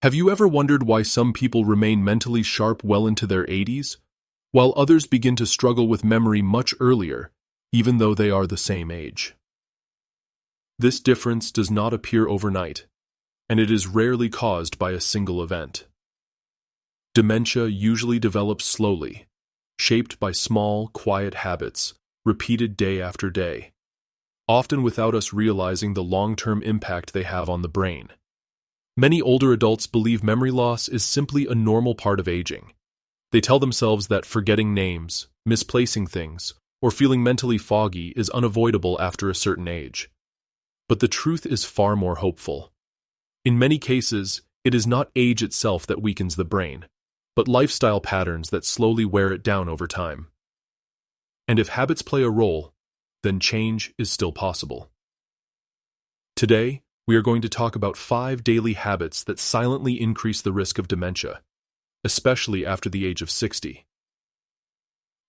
Have you ever wondered why some people remain mentally sharp well into their 80s, while others begin to struggle with memory much earlier, even though they are the same age? This difference does not appear overnight, and it is rarely caused by a single event. Dementia usually develops slowly, shaped by small, quiet habits, repeated day after day, often without us realizing the long-term impact they have on the brain. Many older adults believe memory loss is simply a normal part of aging. They tell themselves that forgetting names, misplacing things, or feeling mentally foggy is unavoidable after a certain age. But the truth is far more hopeful. In many cases, it is not age itself that weakens the brain, but lifestyle patterns that slowly wear it down over time. And if habits play a role, then change is still possible. Today, we are going to talk about 5 daily habits that silently increase the risk of dementia, especially after the age of 60.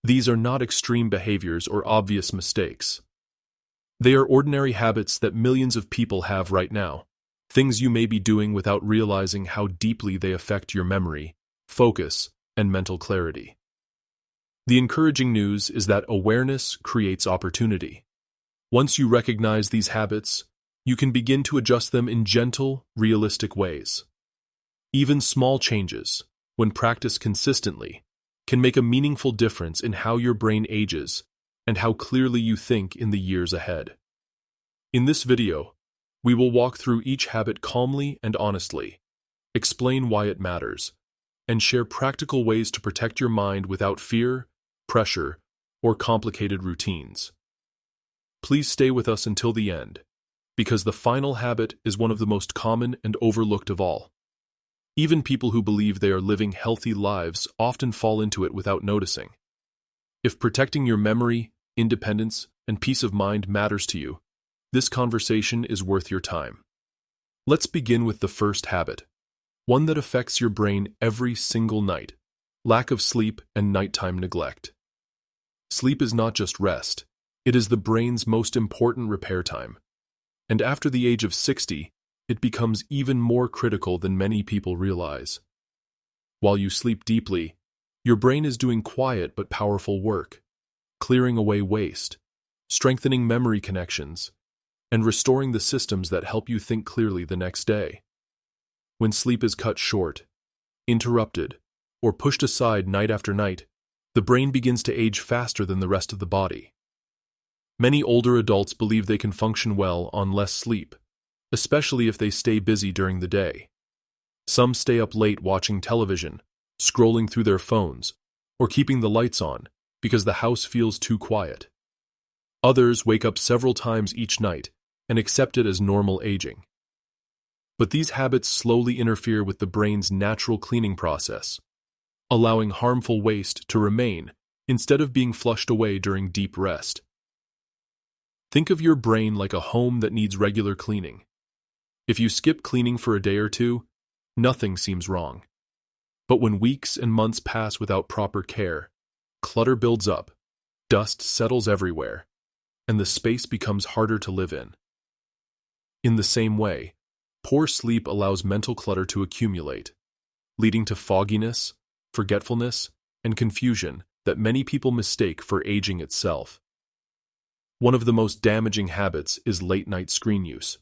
These are not extreme behaviors or obvious mistakes. They are ordinary habits that millions of people have right now, things you may be doing without realizing how deeply they affect your memory, focus, and mental clarity. The encouraging news is that awareness creates opportunity. Once you recognize these habits, you can begin to adjust them in gentle, realistic ways. Even small changes, when practiced consistently, can make a meaningful difference in how your brain ages and how clearly you think in the years ahead. In this video, we will walk through each habit calmly and honestly, explain why it matters, and share practical ways to protect your mind without fear, pressure, or complicated routines. Please stay with us until the end, because the final habit is one of the most common and overlooked of all. Even people who believe they are living healthy lives often fall into it without noticing. If protecting your memory, independence, and peace of mind matters to you, this conversation is worth your time. Let's begin with the first habit, one that affects your brain every single night: lack of sleep and nighttime neglect. Sleep is not just rest, it is the brain's most important repair time. And after the age of 60, it becomes even more critical than many people realize. While you sleep deeply, your brain is doing quiet but powerful work, clearing away waste, strengthening memory connections, and restoring the systems that help you think clearly the next day. When sleep is cut short, interrupted, or pushed aside night after night, the brain begins to age faster than the rest of the body. Many older adults believe they can function well on less sleep, especially if they stay busy during the day. Some stay up late watching television, scrolling through their phones, or keeping the lights on because the house feels too quiet. Others wake up several times each night and accept it as normal aging. But these habits slowly interfere with the brain's natural cleaning process, allowing harmful waste to remain instead of being flushed away during deep rest. Think of your brain like a home that needs regular cleaning. If you skip cleaning for a day or two, nothing seems wrong. But when weeks and months pass without proper care, clutter builds up, dust settles everywhere, and the space becomes harder to live in. In the same way, poor sleep allows mental clutter to accumulate, leading to fogginess, forgetfulness, and confusion that many people mistake for aging itself. One of the most damaging habits is late-night screen use.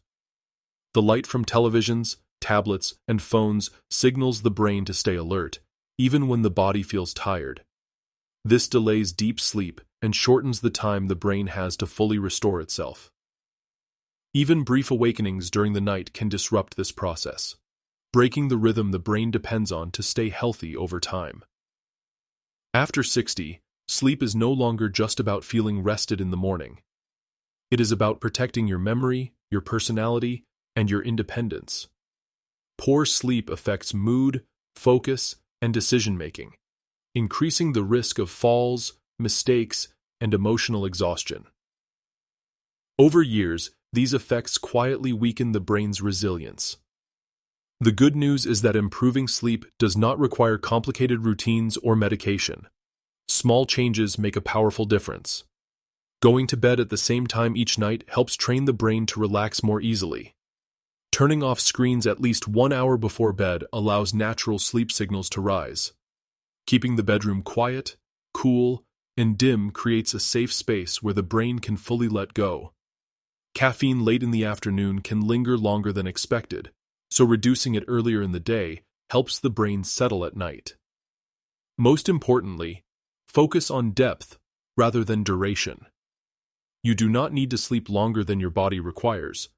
The light from televisions, tablets, and phones signals the brain to stay alert, even when the body feels tired. This delays deep sleep and shortens the time the brain has to fully restore itself. Even brief awakenings during the night can disrupt this process, breaking the rhythm the brain depends on to stay healthy over time. After 60, sleep is no longer just about feeling rested in the morning. It is about protecting your memory, your personality, and your independence. Poor sleep affects mood, focus, and decision-making, increasing the risk of falls, mistakes, and emotional exhaustion. Over years, these effects quietly weaken the brain's resilience. The good news is that improving sleep does not require complicated routines or medication. Small changes make a powerful difference. Going to bed at the same time each night helps train the brain to relax more easily. Turning off screens at least 1 hour before bed allows natural sleep signals to rise. Keeping the bedroom quiet, cool, and dim creates a safe space where the brain can fully let go. Caffeine late in the afternoon can linger longer than expected, so reducing it earlier in the day helps the brain settle at night. Most importantly, focus on depth rather than duration. You do not need to sleep longer than your body requires,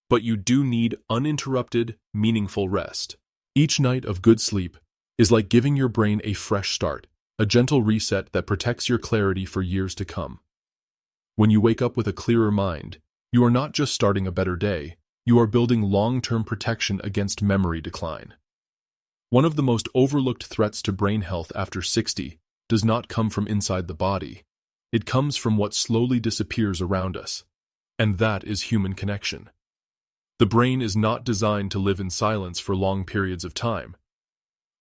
but you do need uninterrupted, meaningful rest. Each night of good sleep is like giving your brain a fresh start, a gentle reset that protects your clarity for years to come. When you wake up with a clearer mind, you are not just starting a better day, you are building long-term protection against memory decline. One of the most overlooked threats to brain health after 60 does not come from inside the body. It comes from what slowly disappears around us, and that is human connection. The brain is not designed to live in silence for long periods of time.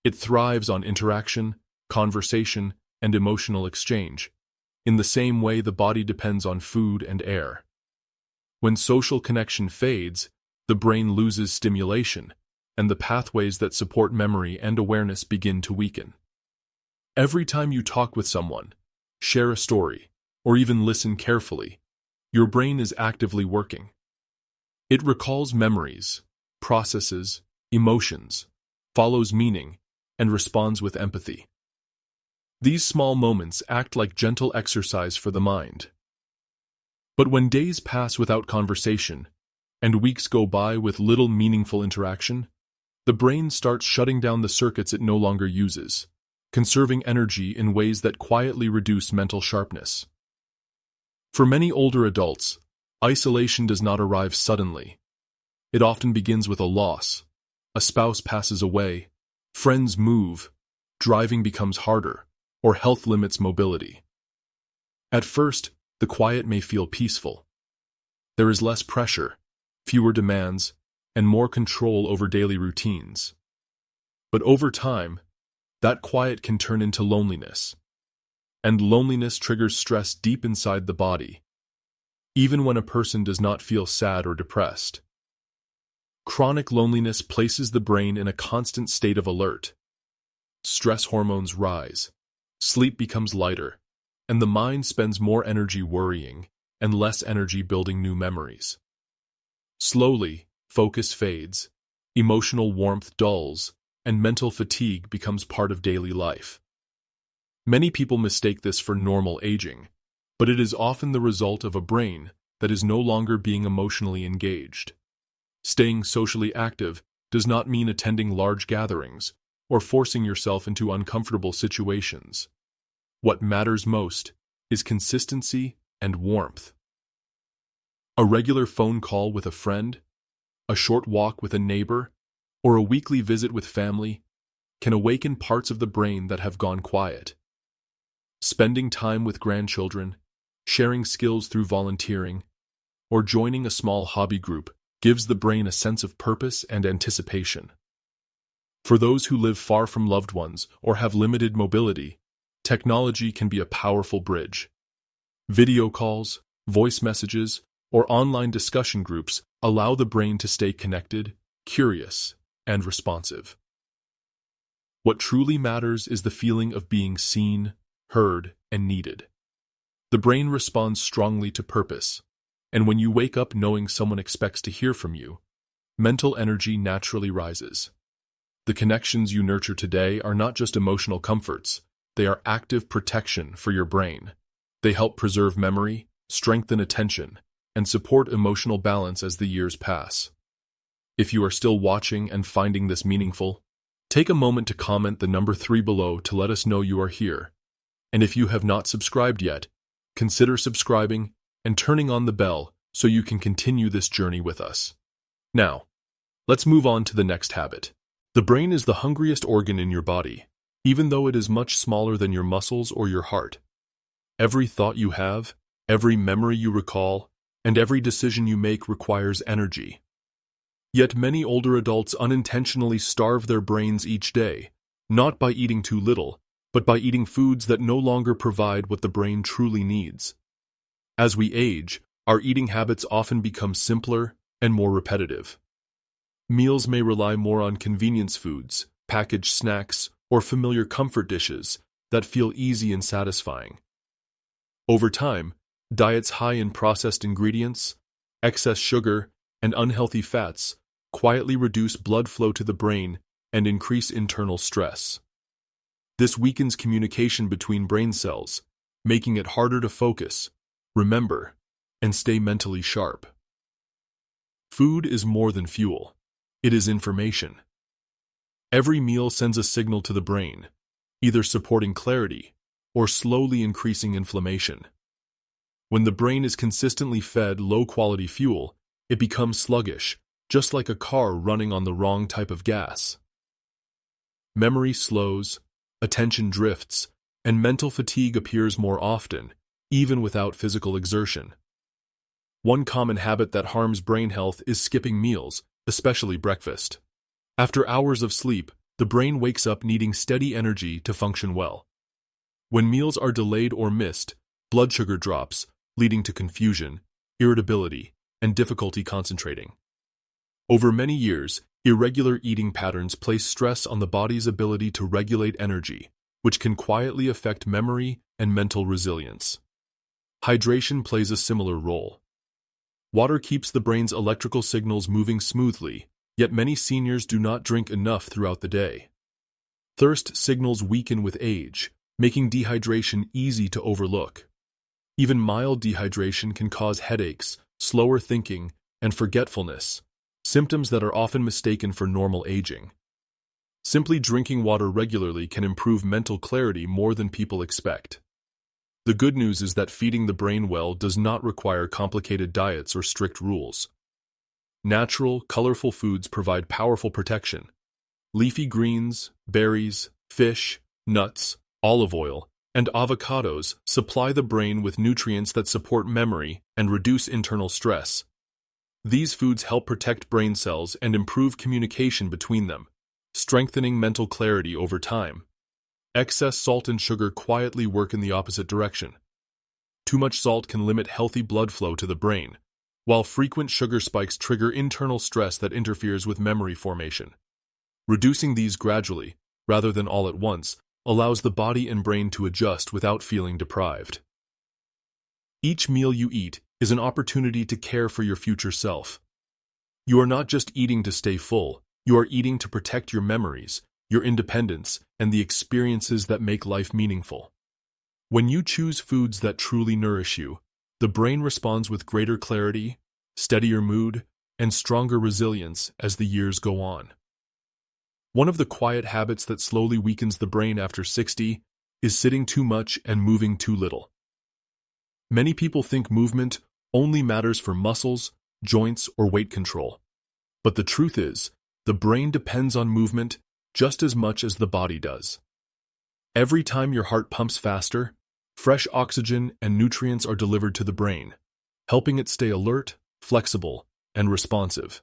It thrives on interaction, conversation, and emotional exchange, in the same way the body depends on food and air. When social connection fades, the brain loses stimulation, and the pathways that support memory and awareness begin to weaken. Every time you talk with someone, share a story, or even listen carefully, your brain is actively working. It recalls memories, processes emotions, follows meaning, and responds with empathy. These small moments act like gentle exercise for the mind. But when days pass without conversation, and weeks go by with little meaningful interaction, the brain starts shutting down the circuits it no longer uses, conserving energy in ways that quietly reduce mental sharpness. For many older adults, isolation does not arrive suddenly. It often begins with a loss. A spouse passes away, friends move, driving becomes harder, or health limits mobility. At first, the quiet may feel peaceful. There is less pressure, fewer demands, and more control over daily routines. But over time, that quiet can turn into loneliness. And loneliness triggers stress deep inside the body, even when a person does not feel sad or depressed. Chronic loneliness places the brain in a constant state of alert. Stress hormones rise, sleep becomes lighter, and the mind spends more energy worrying and less energy building new memories. Slowly, focus fades, emotional warmth dulls, and mental fatigue becomes part of daily life. Many people mistake this for normal aging, but it is often the result of a brain that is no longer being emotionally engaged. Staying socially active does not mean attending large gatherings or forcing yourself into uncomfortable situations. What matters most is consistency and warmth. A regular phone call with a friend, a short walk with a neighbor, or a weekly visit with family can awaken parts of the brain that have gone quiet. Spending time with grandchildren, sharing skills through volunteering, or joining a small hobby group gives the brain a sense of purpose and anticipation. For those who live far from loved ones or have limited mobility, technology can be a powerful bridge. Video calls, voice messages, or online discussion groups allow the brain to stay connected, curious, and responsive. What truly matters is the feeling of being seen, heard, and needed. The brain responds strongly to purpose, and when you wake up knowing someone expects to hear from you, mental energy naturally rises. The connections you nurture today are not just emotional comforts, they are active protection for your brain. They help preserve memory, strengthen attention, and support emotional balance as the years pass. If you are still watching and finding this meaningful, take a moment to comment the number 3 below to let us know you are here. And if you have not subscribed yet, consider subscribing and turning on the bell so you can continue this journey with us. Now, let's move on to the next habit. The brain is the hungriest organ in your body, even though it is much smaller than your muscles or your heart. Every thought you have, every memory you recall, and every decision you make requires energy. Yet many older adults unintentionally starve their brains each day, not by eating too little, but by eating foods that no longer provide what the brain truly needs. As we age, our eating habits often become simpler and more repetitive. Meals may rely more on convenience foods, packaged snacks, or familiar comfort dishes that feel easy and satisfying. Over time, diets high in processed ingredients, excess sugar, and unhealthy fats quietly reduce blood flow to the brain and increase internal stress. This weakens communication between brain cells, making it harder to focus, remember, and stay mentally sharp. Food is more than fuel. It is information. Every meal sends a signal to the brain, either supporting clarity or slowly increasing inflammation. When the brain is consistently fed low-quality fuel, it becomes sluggish, just like a car running on the wrong type of gas. Memory slows, attention drifts, and mental fatigue appears more often, even without physical exertion. One common habit that harms brain health is skipping meals, especially breakfast. After hours of sleep, the brain wakes up needing steady energy to function well. When meals are delayed or missed, blood sugar drops, leading to confusion, irritability, and difficulty concentrating. Over many years, irregular eating patterns place stress on the body's ability to regulate energy, which can quietly affect memory and mental resilience. Hydration plays a similar role. Water keeps the brain's electrical signals moving smoothly, yet many seniors do not drink enough throughout the day. Thirst signals weaken with age, making dehydration easy to overlook. Even mild dehydration can cause headaches, slower thinking, and forgetfulness, symptoms that are often mistaken for normal aging. Simply drinking water regularly can improve mental clarity more than people expect. The good news is that feeding the brain well does not require complicated diets or strict rules. Natural, colorful foods provide powerful protection. Leafy greens, berries, fish, nuts, olive oil, and avocados supply the brain with nutrients that support memory and reduce internal stress. These foods help protect brain cells and improve communication between them, strengthening mental clarity over time. Excess salt and sugar quietly work in the opposite direction. Too much salt can limit healthy blood flow to the brain, while frequent sugar spikes trigger internal stress that interferes with memory formation. Reducing these gradually, rather than all at once, allows the body and brain to adjust without feeling deprived. Each meal you eat is an opportunity to care for your future self. You are not just eating to stay full, you are eating to protect your memories, your independence, and the experiences that make life meaningful. When you choose foods that truly nourish you, the brain responds with greater clarity, steadier mood, and stronger resilience as the years go on. One of the quiet habits that slowly weakens the brain after 60 is sitting too much and moving too little. Many people think movement only matters for muscles, joints, or weight control. But the truth is, the brain depends on movement just as much as the body does. Every time your heart pumps faster, fresh oxygen and nutrients are delivered to the brain, helping it stay alert, flexible, and responsive.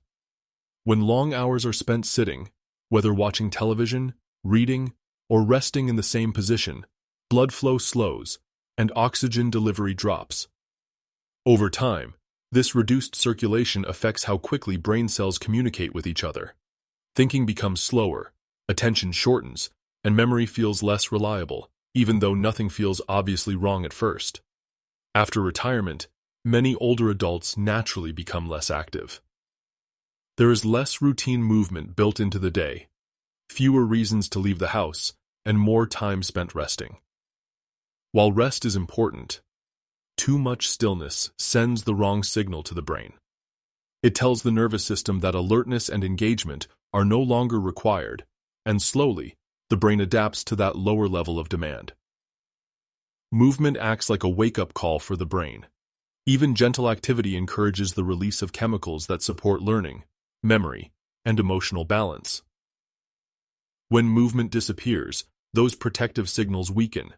When long hours are spent sitting, whether watching television, reading, or resting in the same position, blood flow slows and oxygen delivery drops. Over time, this reduced circulation affects how quickly brain cells communicate with each other. Thinking becomes slower, attention shortens, and memory feels less reliable, even though nothing feels obviously wrong at first. After retirement, many older adults naturally become less active. There is less routine movement built into the day, fewer reasons to leave the house, and more time spent resting. While rest is important, too much stillness sends the wrong signal to the brain. It tells the nervous system that alertness and engagement are no longer required, and slowly, the brain adapts to that lower level of demand. Movement acts like a wake-up call for the brain. Even gentle activity encourages the release of chemicals that support learning, memory, and emotional balance. When movement disappears, those protective signals weaken,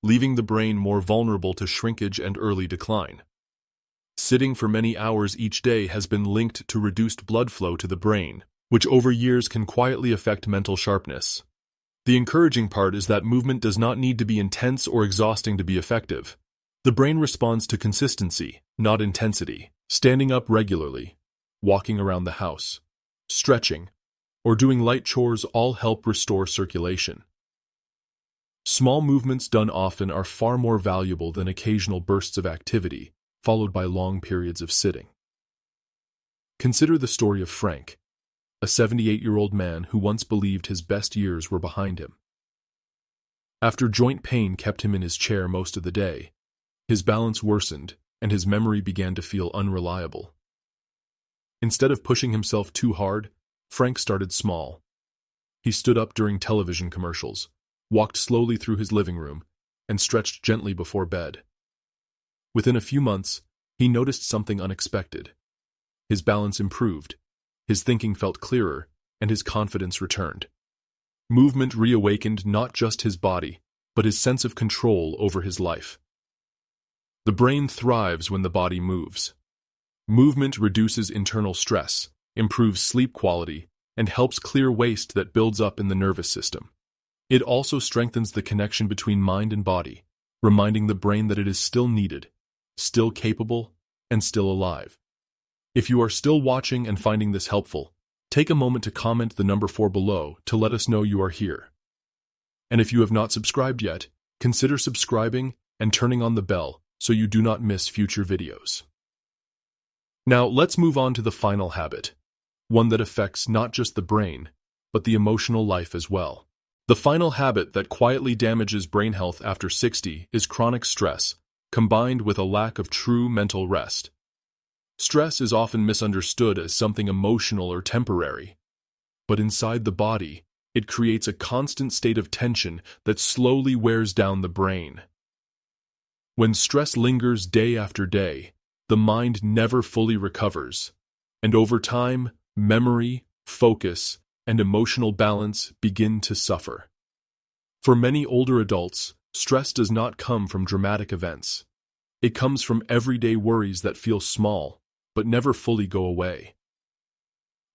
leaving the brain more vulnerable to shrinkage and early decline. Sitting for many hours each day has been linked to reduced blood flow to the brain, which over years can quietly affect mental sharpness. The encouraging part is that movement does not need to be intense or exhausting to be effective. The brain responds to consistency, not intensity. Standing up regularly, walking around the house, stretching, or doing light chores all help restore circulation. Small movements done often are far more valuable than occasional bursts of activity, followed by long periods of sitting. Consider the story of Frank, a 78-year-old man who once believed his best years were behind him. After joint pain kept him in his chair most of the day, his balance worsened and his memory began to feel unreliable. Instead of pushing himself too hard, Frank started small. He stood up during television commercials, walked slowly through his living room, and stretched gently before bed. Within a few months, he noticed something unexpected. His balance improved, his thinking felt clearer, and his confidence returned. Movement reawakened not just his body, but his sense of control over his life. The brain thrives when the body moves. Movement reduces internal stress, improves sleep quality, and helps clear waste that builds up in the nervous system. It also strengthens the connection between mind and body, reminding the brain that it is still needed, still capable, and still alive. If you are still watching and finding this helpful, take a moment to comment the number 4 below to let us know you are here. And if you have not subscribed yet, consider subscribing and turning on the bell so you do not miss future videos. Now let's move on to the final habit, one that affects not just the brain, but the emotional life as well. The final habit that quietly damages brain health after 60 is chronic stress, combined with a lack of true mental rest. Stress is often misunderstood as something emotional or temporary, but inside the body, it creates a constant state of tension that slowly wears down the brain. When stress lingers day after day, the mind never fully recovers, and over time, memory, focus, and emotional balance begin to suffer. For many older adults, stress does not come from dramatic events. It comes from everyday worries that feel small, but never fully go away.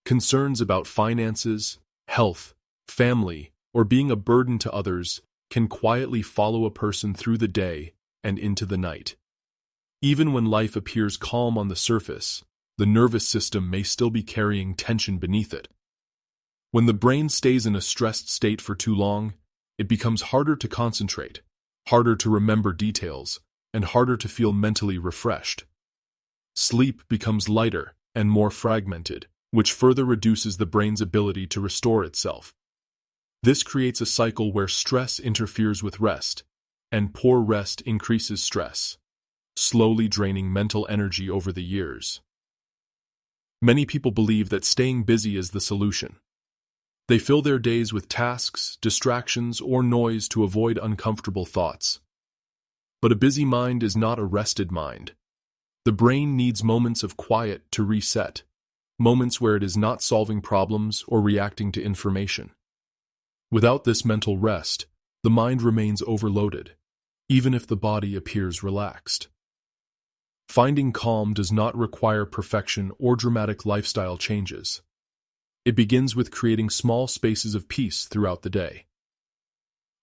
Concerns about finances, health, family, or being a burden to others can quietly follow a person through the day and into the night. Even when life appears calm on the surface, the nervous system may still be carrying tension beneath it. When the brain stays in a stressed state for too long, it becomes harder to concentrate, harder to remember details, and harder to feel mentally refreshed. Sleep becomes lighter and more fragmented, which further reduces the brain's ability to restore itself. This creates a cycle where stress interferes with rest, and poor rest increases stress, slowly draining mental energy over the years. Many people believe that staying busy is the solution. They fill their days with tasks, distractions, or noise to avoid uncomfortable thoughts. But a busy mind is not a rested mind. The brain needs moments of quiet to reset, moments where it is not solving problems or reacting to information. Without this mental rest, the mind remains overloaded, even if the body appears relaxed. Finding calm does not require perfection or dramatic lifestyle changes. It begins with creating small spaces of peace throughout the day.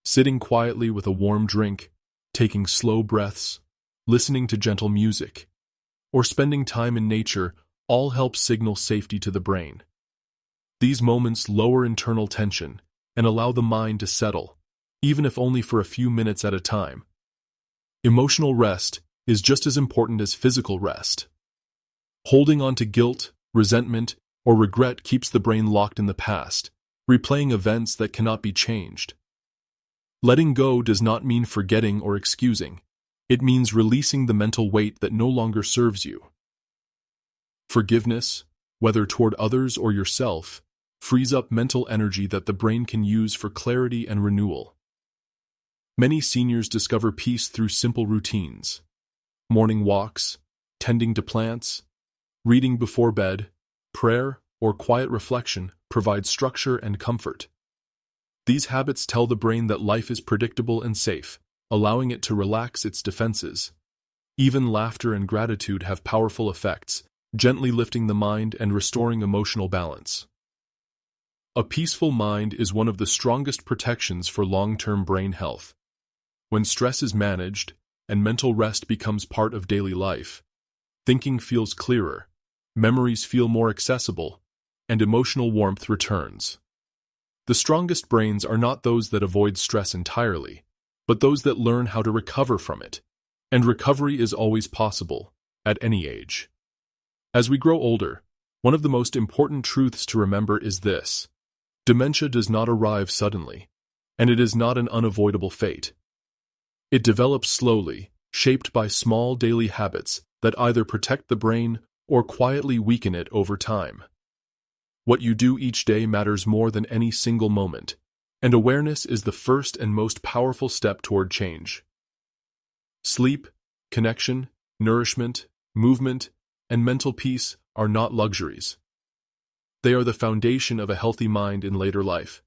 Sitting quietly with a warm drink, taking slow breaths, listening to gentle music, or spending time in nature all help signal safety to the brain. These moments lower internal tension and allow the mind to settle, even if only for a few minutes at a time. Emotional rest is just as important as physical rest. Holding on to guilt, resentment, or regret keeps the brain locked in the past, replaying events that cannot be changed. Letting go does not mean forgetting or excusing. It means releasing the mental weight that no longer serves you. Forgiveness, whether toward others or yourself, frees up mental energy that the brain can use for clarity and renewal. Many seniors discover peace through simple routines. Morning walks, tending to plants, reading before bed, prayer, or quiet reflection provide structure and comfort. These habits tell the brain that life is predictable and safe, allowing it to relax its defenses. Even laughter and gratitude have powerful effects, gently lifting the mind and restoring emotional balance. A peaceful mind is one of the strongest protections for long-term brain health. When stress is managed and mental rest becomes part of daily life, thinking feels clearer, memories feel more accessible, and emotional warmth returns. The strongest brains are not those that avoid stress entirely, but those that learn how to recover from it. And recovery is always possible, at any age. As we grow older, one of the most important truths to remember is this: dementia does not arrive suddenly, and it is not an unavoidable fate. It develops slowly, shaped by small daily habits that either protect the brain or quietly weaken it over time. What you do each day matters more than any single moment, and awareness is the first and most powerful step toward change. Sleep, connection, nourishment, movement, and mental peace are not luxuries. They are the foundation of a healthy mind in later life.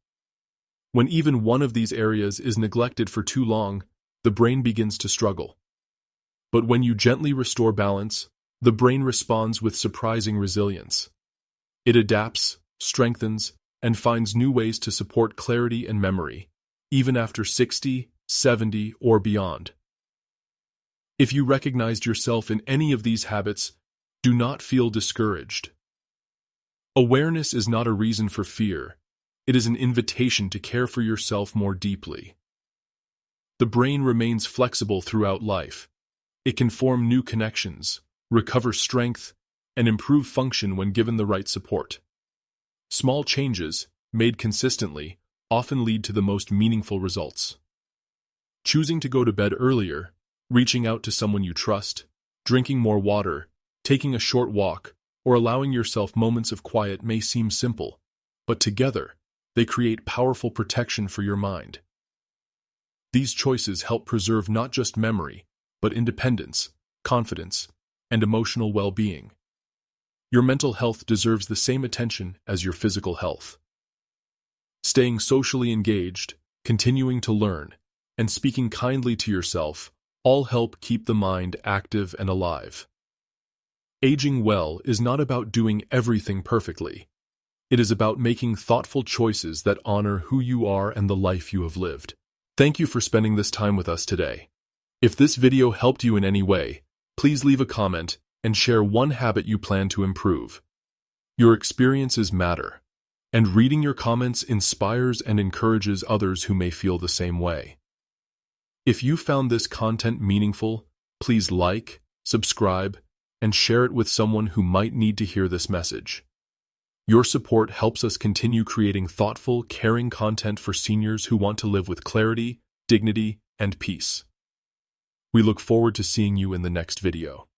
When even one of these areas is neglected for too long, the brain begins to struggle. But when you gently restore balance, the brain responds with surprising resilience. It adapts, strengthens, and finds new ways to support clarity and memory, even after 60, 70, or beyond. If you recognized yourself in any of these habits, do not feel discouraged. Awareness is not a reason for fear. It is an invitation to care for yourself more deeply. The brain remains flexible throughout life. It can form new connections, recover strength, and improve function when given the right support. Small changes, made consistently, often lead to the most meaningful results. Choosing to go to bed earlier, reaching out to someone you trust, drinking more water, taking a short walk, or allowing yourself moments of quiet may seem simple, but together, they create powerful protection for your mind. These choices help preserve not just memory, but independence, confidence, and emotional well-being. Your mental health deserves the same attention as your physical health. Staying socially engaged, continuing to learn, and speaking kindly to yourself all help keep the mind active and alive. Aging well is not about doing everything perfectly. It is about making thoughtful choices that honor who you are and the life you have lived. Thank you for spending this time with us today. If this video helped you in any way, please leave a comment and share one habit you plan to improve. Your experiences matter, and reading your comments inspires and encourages others who may feel the same way. If you found this content meaningful, please like, subscribe, and share it with someone who might need to hear this message. Your support helps us continue creating thoughtful, caring content for seniors who want to live with clarity, dignity, and peace. We look forward to seeing you in the next video.